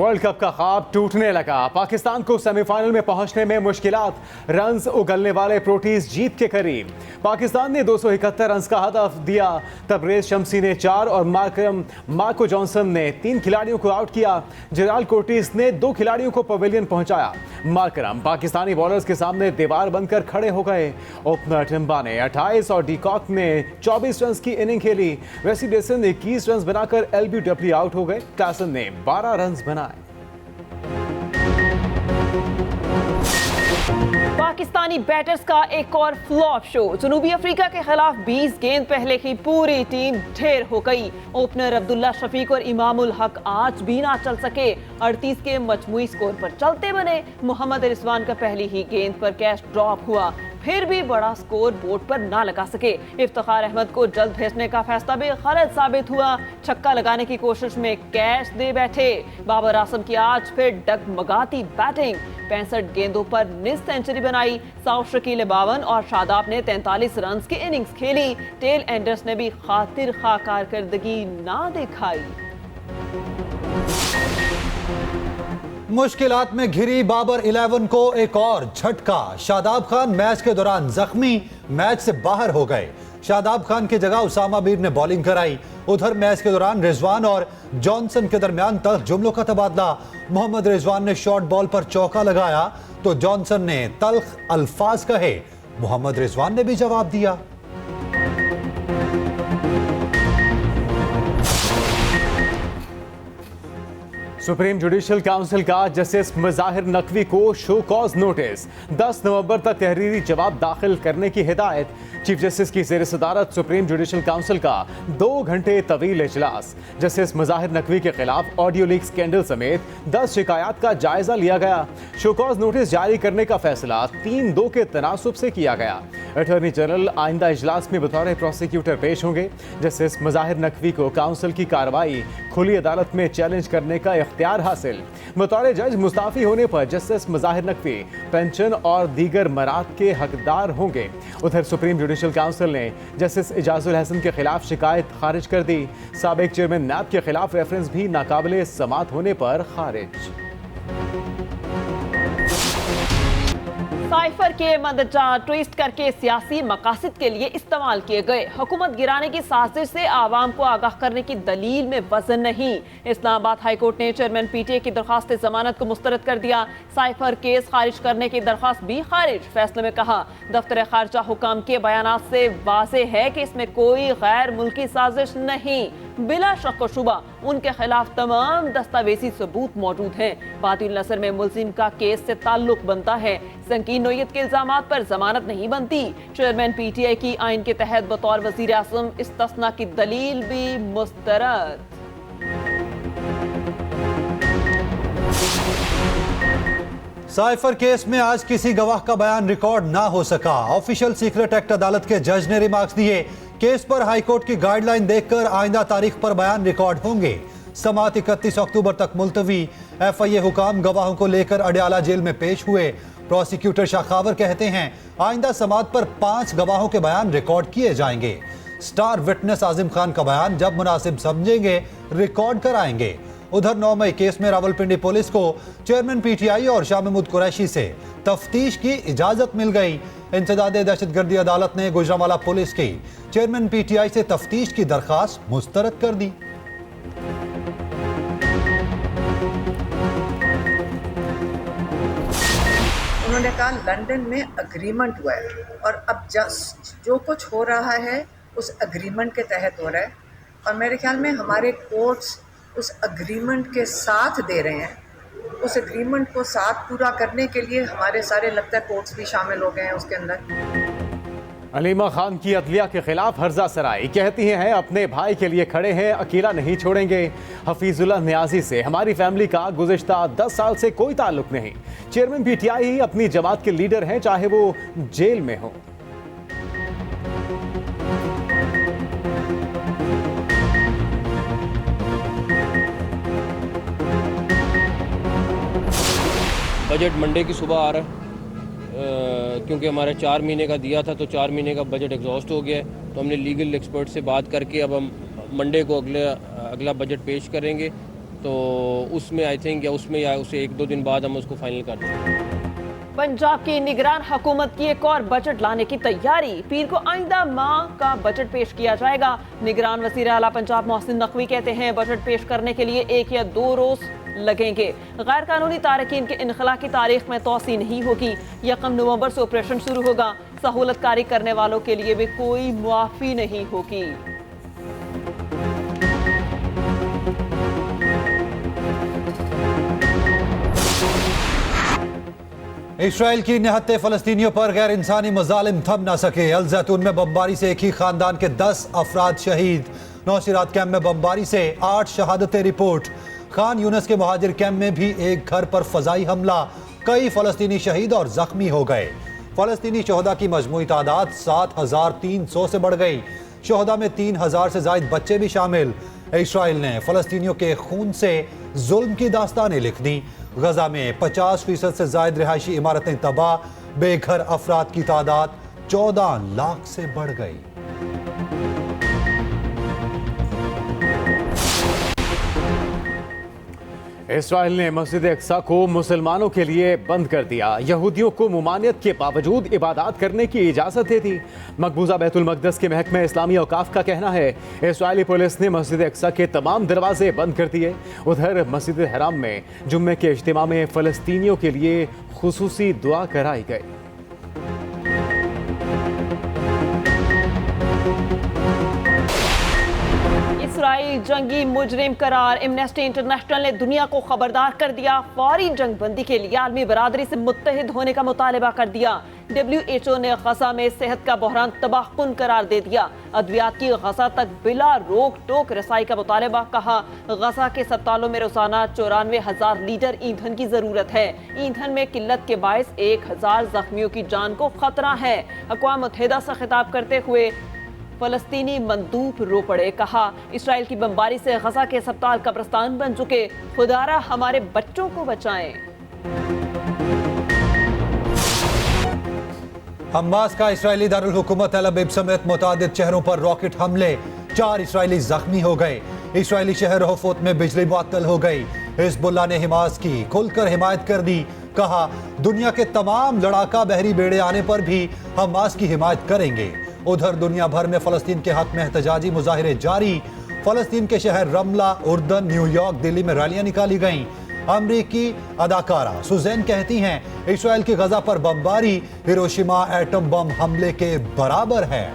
World cup का ख्वाब टूटने लगा। पाकिस्तान को सेमीफाइनल में पहुंचने में मुश्किलात, रन्स उगलने वाले प्रोटीज जीत के करीब। पाकिस्तान ने 271 रन्स का हदफ दिया, तबरेज शमसी ने 4 और मार्को जॉनसन ने 3 खिलाड़ियों को आउट किया। जेराल्ड कोर्टिस ने 2 खिलाड़ियों को पवेलियन पहुंचाया। मार्करम पाकिस्तानी बॉलर्स के सामने दीवार बनकर खड़े हो गए। ओपनर टिम्बा ने 28 और डीकॉक ने 24 रन की इनिंग खेली। वेसी डेसन ने 21 रन बनाकर एलबीडब्ल्यू आउट हो गए। क्लासन ने 12 रन बनाए। पाकिस्तानी बैटर्स का एक और फ्लॉप शो। जनूबी अफ्रीका के खिलाफ 20 गेंद पहले ही पूरी टीम ढेर हो गई। ओपनर अब्दुल्ला शफीक और इमामुल हक आज भी ना चल सके। 38 के मजमूई स्कोर पर चलते बने। मोहम्मद रिजवान का पहली ही गेंद पर कैच ड्रॉप हुआ, फिर भी बड़ा स्कोर बोर्ड पर ना लगा सके। इफ्तिखार अहमद को जल्द भेजने का फैसला भी गलत साबित हुआ। छक्का लगाने की कोशिश में कैच दे बैठे। बाबर आजम की आज फिर डगमगाती बैटिंग, 65 गेंदों पर निस सेंचुरी बनाई। साउथ शकील 52 और शादाब ने 43 रन की इनिंग्स खेली। टेल एंडर्स ने भी खातिर खा कारकर्दगी ना दिखाई। मुश्किलात में घिरी बाबर 11 को एक और झटका। शादाब खान मैच के दौरान जख्मी, मैच से बाहर हो गए। शादाब खान की जगह उसामा मीर ने बॉलिंग कराई। उधर मैच के दौरान रिजवान और जॉनसन के दरमियान तल्ख जुमलों का तबादला। मोहम्मद रिजवान ने शॉर्ट बॉल पर चौका लगाया तो जॉनसन ने तल्ख अल्फाज कहे। मोहम्मद रिजवान ने भी जवाब दिया। सुप्रीम जुडिशल काउंसिल का जस्टिस मुजाहिर नकवी को शो कॉज नोटिस, 10 नवंबर तक तहरीरी जवाब दाखिल करने की हिदायत। चीफ जस्टिस की जेर सदारत सुप्रीम जुडिशल काउंसिल का 2 घंटे तवील इजलास। जस्टिस मुजाहिर नकवी के खिलाफ ऑडियो लीक स्कैंडल समेत 10 शिकायत का जायजा लिया गया। शो कॉज नोटिस जारी करने का फैसला 3-2 के तनासुब से किया गया। अटॉर्नी जनरल आइंदा इजलास में बतौर प्रोसिक्यूटर पेश होंगे। जस्टिस मुजाहिर नकवी को काउंसिल की कार्रवाई खुली अदालत में चैलेंज करने का इख्तियार हासिल। बतौर जज मुस्ताफी होने पर जस्टिस मुजाहिर नकवी पेंशन और दीगर मराद के हकदार होंगे। उधर सुप्रीम जुडिशल काउंसिल ने जस्टिस इजाजुल हसन के खिलाफ शिकायत खारिज कर दी। साबिक चेयरमैन नैब के खिलाफ रेफरेंस भी नाकाबिले समात होने पर खारिज। साइफर के मंदजा ट्विस्ट करके सियासी मकासद के लिए इस्तेमाल किए गए। हुकूमत गिराने की साजिश से आवाम को आगाह करने की दलील में वजन नहीं। इस्लामाबाद हाईकोर्ट ने चेयरमैन पीटीए की दरखास्त जमानत को मुस्तरद कर दिया। साइफर केस खारिज करने की दरखास्त भी खारिज। फैसले में कहा, दफ्तर खारजा हुकाम के बयानात से वाज़ेह है कि इसमें कोई गैर मुल्की साजिश नहीं। बिला शक व शुबा उनके खिलाफ तमाम दस्तावेजी सबूत मौजूद हैं। बातिल नसर में मुल्जिम का केस से ताल्लुक बनता है। संकीन नोयत के इल्जामात पर जमानत नहीं बनती। चेयरमैन पीटीआई की आइन के तहत बतौर वजीर आज़म इस्तिस्ना की दलील भी मुस्तरद। साइफर केस में आज किसी गवाह का बयान रिकॉर्ड ना हो सका। ऑफिशियल सीक्रेट एक्ट अदालत के जज ने रिमार्क्स दिए। केस पर हाईकोर्ट की गाइडलाइन देखकर आइंदा तारीख पर बयान रिकॉर्ड होंगे। समाअत 31 अक्टूबर तक मुलतवी। एफआईए हुकाम गवाहों को लेकर अडयाला जेल में पेश हुए। प्रोसिक्यूटर शाखावर कहते हैं आइंदा समाअत पर 5 गवाहों के बयान रिकॉर्ड किए जाएंगे। स्टार विटनेस आजिम खान का बयान जब मुनासिब समझेंगे रिकॉर्ड कराएंगे। उधर 9 मई केस में रावलपिंडी पुलिस को चेयरमैन पीटीआई और शाह महमूद कुरैशी से तफ्तीश की इजाजत मिल गई। इंसदादे दहशतगर्दी अदालत ने गुजरांवाला पुलिस की चेयरमैन पीटीआई से तफ्तीश की दरखास्त मुस्तरद कर दी। उन्होंने कहा लंदन में अग्रीमेंट हुआ है और अब जो कुछ हो रहा है उस अग्रीमेंट के तहत हो रहा है और मेरे ख्याल में हमारे कोर्ट्स उस अग्रीमेंट के साथ दे रहे हैं। उस एग्रीमेंट को साथ पूरा करने के लिए हमारे सारे लगता है कोर्ट्स भी शामिल हो गए हैं उसके अंदर। अलीमा खान की अदलिया के खिलाफ हर्जा सराई, कहती हैं अपने भाई के लिए खड़े हैं, अकेला नहीं छोड़ेंगे। हफीजुल्लाह न्याजी से हमारी फैमिली का गुज़िश्ता 10 साल से कोई ताल्लुक नहीं। चेयरमैन पीटीआई ही अपनी जमात के लीडर हैं, चाहे वो जेल में हो। बजट मंडे की सुबह आ रहा है क्योंकि हमारा 4 महीने का दिया था तो 4 महीने का बजट एग्जॉस्ट हो गया है। तो हमने लीगल एक्सपर्ट से बात करके अब हम मंडे को अगला बजट पेश करेंगे तो उसमें आई थिंक या उसे 1-2 दिन बाद हम उसको फाइनल कर देंगे। पंजाब की निगरान हुकूमत की एक और बजट लाने की तैयारी। पीर को आइंदा माह का बजट पेश किया जाएगा। निगरान वज़ीर आला पंजाब मोहसिन नकवी कहते हैं बजट पेश करने के लिए 1 या 2 रोज लगेंगे। गैर कानूनी तारकीन के इनखला की तारीख में तोसी नहीं होगी। 1 नवंबर से ऑपरेशन शुरू होगा। सहूलतकारी करने वालों के लिए भी कोई मुआफी नहीं होगी। इसराइल की निहत्ते फलस्तीनियों पर गैर इंसानी मजालिम थम ना सके। अल जैतून में बमबारी से एक ही खानदान के 10 अफराद शहीद। नौशीरात कैंप में बमबारी से 8 शहादतें रिपोर्ट। खान यूनस के महाजिर कैंप में भी एक घर पर फजाई हमला। कई फलस्तीनी शहीद और जख्मी हो गए। फलस्तीनी शोहदा की मजमूई तादाद 7,300 से बढ़ गई। शोहदा में 3,000 से ज्यादा बच्चे भी शामिल। इसराइल ने फलस्तीनियों के खून से जुल्म की दास्तानें लिख दी। गजा में 50% से ज्यादा रिहायशी इमारतें तबाह। बेघर अफराद की तादाद 14 लाख से बढ़ गई। इसराइल ने मस्जिद अक्सा को मुसलमानों के लिए बंद कर दिया। यहूदियों को मुमानियत के बावजूद इबादत करने की इजाज़त दे दी। मकबूजा बैतुल मक़दस के महकमे इस्लामी औकाफ का कहना है इसराइली पुलिस ने मस्जिद अक्सा के तमाम दरवाजे बंद कर दिए। उधर मस्जिद हराम में जुम्मे के इज्तिमा में फ़लस्तीनियों के लिए खुसूसी दुआ कराई गई। इसराइल जंगी मुजरिम करार। एमनेस्टी इंटरनेशनल ने दुनिया को खबरदार कर दिया। फौरी जंग बंदी के लिए आलमी बरादरी से मुत्तहिद होने का मुतालबा कर दिया। WHO ने गजा में सेहत का बहरान तबाहकुन करार दे दिया। अद्वियात की गजा तक बिला रोक टोक रसाई का मुतालबा। कहा गजा के अस्पतालों में रोजाना 94,000 लीटर ईंधन की जरूरत है। ईंधन में किल्लत के बायस 1,000 जख्मियों की जान को खतरा है। अक़वाम मुत्तहिदा से खिताब करते हुए फलस्तीनी मंदूब रो पड़े। कहा इसराइल की बमबारी से गजा के अस्पताल कब्रिस्तान बन चुके। खुदारा हमारे बच्चों को बचाएं। हमास का इसराइली दारुल हुकूमत तेल अवीव समेत मुतादिद शहरों पर रॉकेट हमले। 4 इसराइली जख्मी हो गए। इसराइली शहर होफोत में बिजली मुअत्तल हो गई। हिजबुल्लाह ने हमास की खुलकर हिमायत कर दी। कहा दुनिया के तमाम लड़ाका बहरी बेड़े आने पर भी हमास की हिमायत करेंगे। उधर दुनिया भर में फलस्तीन के हक में एहतजाजी मुजाहिरे जारी। फलस्तीन के शहर रमला, उर्दन, न्यूयॉर्क, दिल्ली में रैलियां निकाली गईं। अमरीकी अदाकारा सुजैन कहती हैं इसराइल की गजा पर बमबारी हिरोशिमा एटम बम हमले के बराबर है।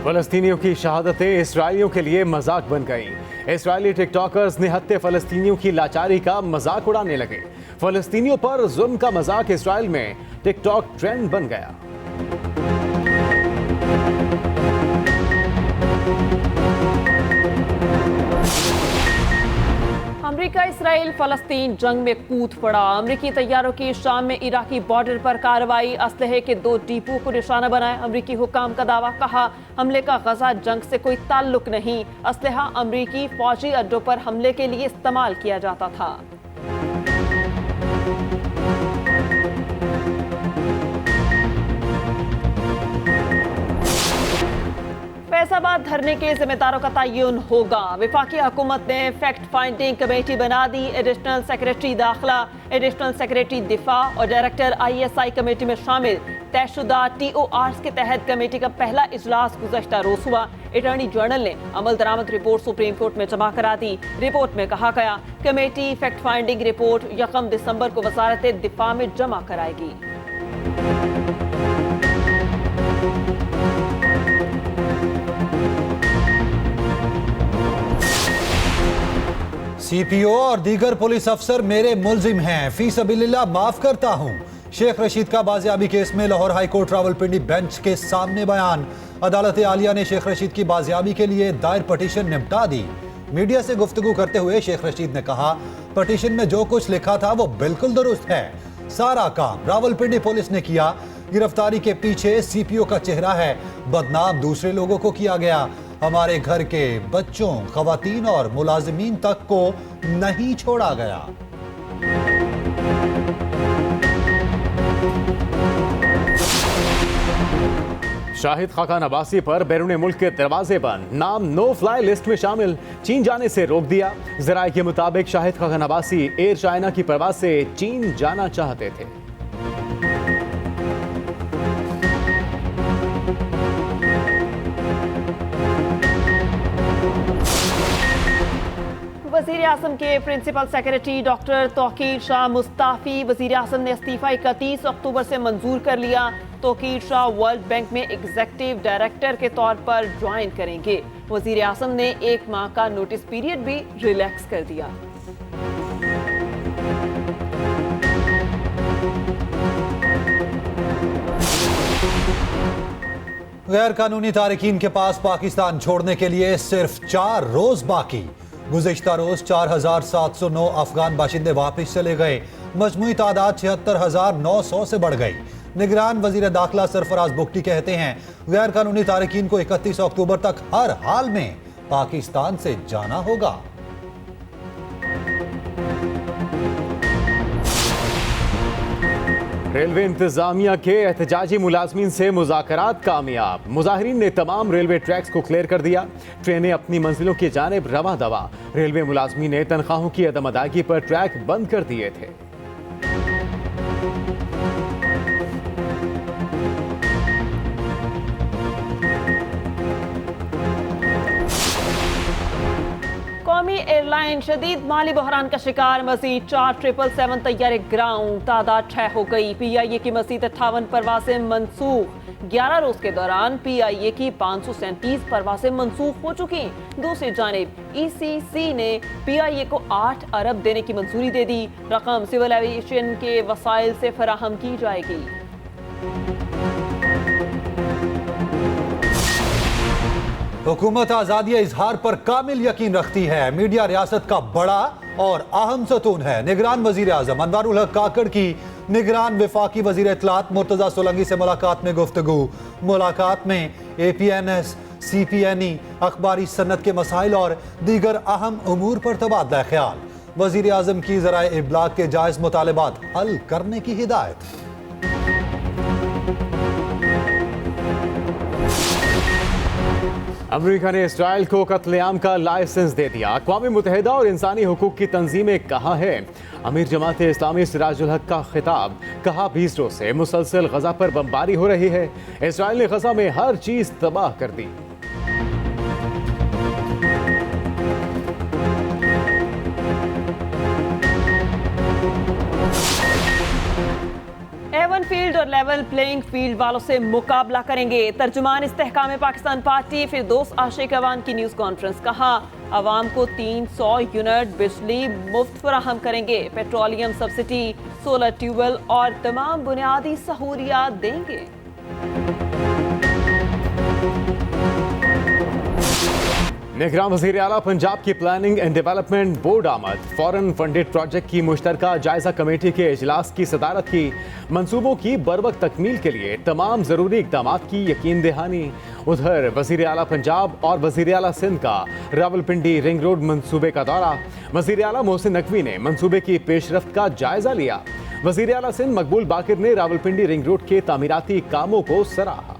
फलस्तीनियों की शहादतें इसराइलियों के लिए मजाक बन गईं। इसराइली टिकटॉकर्स निहत्ते फलस्तीनियों की लाचारी का मजाक उड़ाने लगे। फलस्तीनियों पर जुल्म का मजाक इसराइल में टिकटॉक ट्रेंड बन गया। अमेरिका इसराइल फलस्तीन जंग में कूद पड़ा। अमेरिकी तैयारों की शाम में इराकी बॉर्डर पर कार्रवाई। असलहे के 2 डिपो को निशाना बनाए। अमेरिकी हुकाम का दावा। कहा हमले का गजा जंग से कोई ताल्लुक नहीं। असलहा अमेरिकी फौजी अड्डों पर हमले के लिए इस्तेमाल किया जाता था। फैसलाबाद धरने के जिम्मेदारों का तयन होगा। वफाकी हुकूमत ने फैक्ट फाइंडिंग कमेटी बना दी। एडिशनल सेक्रेटरी दाखिला, एडिशनल सेक्रेटरी दिफा और डायरेक्टर ISI कमेटी में शामिल। तयशुदा TORs के तहत कमेटी का पहला इजलास गुज़श्ता रोज हुआ। अटॉर्नी जनरल ने अमल दरामद रिपोर्ट सुप्रीम कोर्ट में जमा करा दी। रिपोर्ट में कहा गया कमेटी फैक्ट फाइंडिंग रिपोर्ट 1 दिसंबर को वजारत दिफा में जमा कराएगी। CPO और दीगर पुलिस अफसर मेरे मुल्जिम हैं, फी सबीलिल्लाह माफ करता हूं। शेख रशीद का बाजियाबी केस में Lahore high court Rawalpindi bench के सामने बयान। अदालत आलिया ने शेख रशीद की बाजियाबी के लिए दायर पटिशन निपटा दी। मीडिया से गुफ्तगू करते हुए शेख रशीद ने कहा पटिशन में जो कुछ लिखा था वो बिल्कुल दुरुस्त है। सारा काम रावलपिंडी पुलिस ने किया। गिरफ्तारी के पीछे CPO का चेहरा है। बदनाम दूसरे लोगों को किया गया। हमारे घर के बच्चों, खवातीन और मुलाजिमीन तक को नहीं छोड़ा गया। शाहिद खाकान अब्बासी पर बैरून मुल्क के दरवाजे बंद, नाम नो फ्लाई लिस्ट में शामिल, चीन जाने से रोक दिया। जराये के मुताबिक शाहिद खाकान अब्बासी एयर चाइना की परवाज से चीन जाना चाहते थे। वजीर आजम के principal secretary doctor Tauqeer Shah Mustafi, वजीर आजम ने इस्तीफा 31 अक्टूबर से मंजूर कर लिया। तौकीर शाह वर्ल्ड बैंक में एग्जीक्यूटिव डायरेक्टर के तौर पर ज्वाइन करेंगे। वजीर आजम ने 1 माह का नोटिस पीरियड भी रिलैक्स कर दिया। गैर कानूनी तारिकीन के पास पाकिस्तान छोड़ने के लिए सिर्फ 4 रोज बाकी। गुज़िश्ता रोज 4709 अफगान बाशिंदे वापस चले गए। मजमूई तादाद 76,900 से बढ़ गई। निगरान वजीर दाखिला सरफराज बुगटी कहते हैं गैर कानूनी तारिकीन को 31 अक्टूबर तक हर हाल में पाकिस्तान से जाना होगा। रेलवे इंतजामिया के एहतजाजी मुलाजमीन से मुज़ाकरात कामयाब। मुजाहिरीन ने तमाम रेलवे ट्रैक्स को क्लियर कर दिया। ट्रेनें अपनी मंजिलों की जानिब रवा दवा। रेलवे मुलाजमीन ने तनख्वाहों की अदम अदायगी पर ट्रैक बंद कर दिए थे। कौमी एयरलाइन शदीद माली बहरान का शिकार, मजीद 4 777 तैयारे ग्राउंड, तादाद 6 हो गई। PIA की मजीद 58 परवासें मनसूख। 11 रोज के दौरान PIA की 537 परवासें मनसूख हो चुकी। दूसरी जानिब ECC ने PIA को 8 अरब देने की मंजूरी दे दी। रकम सिविल एविएशन के वसाइल से फराहम की जाएगी। हुकूमत आजादी इजहार पर कामिल यकीन रखती है। मीडिया रियासत का बड़ा और अहम सतून है। निगरान वजीर आजम अनवारुल हक काकड़ की निगरान वफाकी वजीर इत्तलात मुर्तजा सोलंकी से मुलाकात में गुफ्तगू। मुलाकात में APNS, CPNE, अखबारी सन्नत के मसाइल और दीगर अहम उमूर पर तबादला ख्याल। वजीर आजम की ज़राए इब्लाग के जायज़ मुतालबात हल करने की हिदायत। अमेरिका ने इसराइल को कत्लेआम का लाइसेंस दे दिया। अक़वाम मुत्तहिदा और इंसानी हुकूक की तंजीमें कहाँ हैं? अमीर जमात इस्लामी सिराजुल हक का खिताब। कहा 20 रोज से मुसलसल गजा पर बमबारी हो रही है। इसराइल ने गजा में हर चीज तबाह कर दी। एवन फील्ड और लेवल प्लेइंग फील्ड वालों से मुकाबला करेंगे। तर्जुमान इस्तेहकाम पाकिस्तान पार्टी फिरदौस आशिक अवान की न्यूज कॉन्फ्रेंस। कहा अवाम को 300 यूनिट बिजली मुफ्त फराहम करेंगे। पेट्रोलियम सब्सिडी, सोलर ट्यूबवेल और तमाम बुनियादी सहूलियात देंगे। निगरान वज़ीर आला पंजाब की प्लानिंग एंड डेवलपमेंट बोर्ड आमद। फॉरेन फंडेड प्रोजेक्ट की मुश्तरका जायजा कमेटी के इजलास की सदारत की। मंसूबों की बरवक्त तकमील के लिए तमाम ज़रूरी इक़दामात की यकीन दहानी। उधर वज़ीर आला पंजाब और वज़ीर आला सिंध का रावलपिंडी रिंग रोड मंसूबे का दौरा। वज़ीर आला मोहसिन नकवी ने मंसूबे की पेशरफ्त का जायजा लिया। वज़ीर आला सिंध मकबूल बाकिर ने रावलपिंडी रिंग रोड के तामीराती कामों को सराहा।